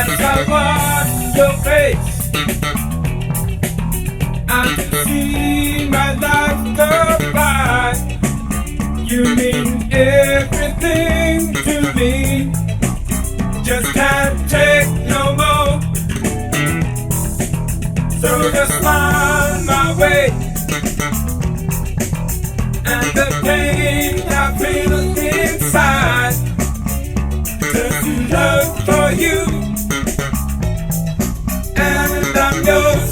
Once I watch your face, I can see my life go by. You mean everything to me. Just can't take no more. So just smile my way, and the pain I feel inside, just to love for you, and I'm yours.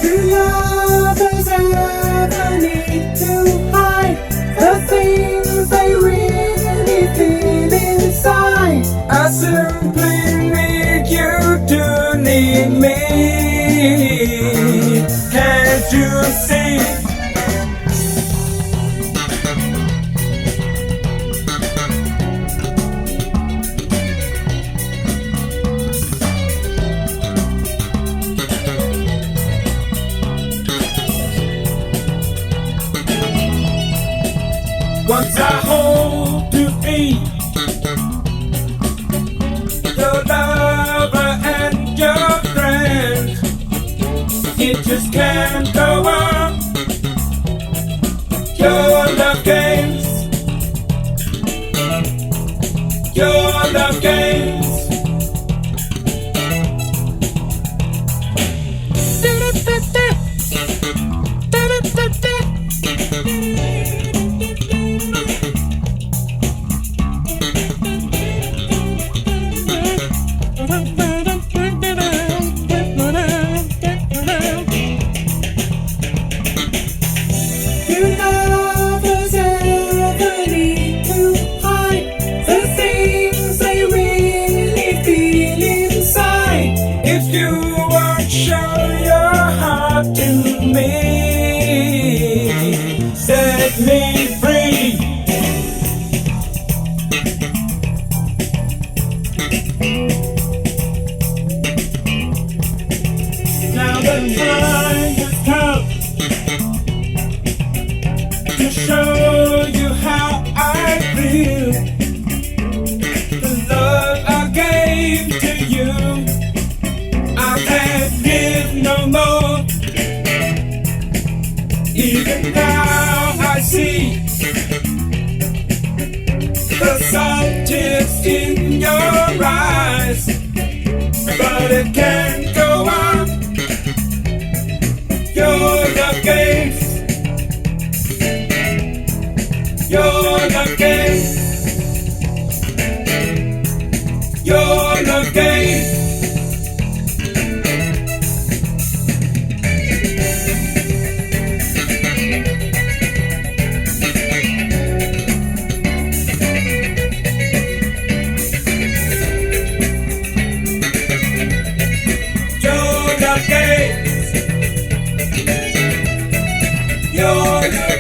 Do lovers ever need to hide the things they really feel inside? I simply need you to need me. Can't you see? Once I hope to be your lover and your friend, it just can't go on. Your love games, your love games. Do lovers ever need to hide the things they really feel inside? If you won't show your heart to me, set me free. Now the time has come to show you how I feel. The love I gave to you, I can't give no more. Even now I see the salt is in your eyes, but it can't go on. Your love games, your love games, your love games. Your love games, your love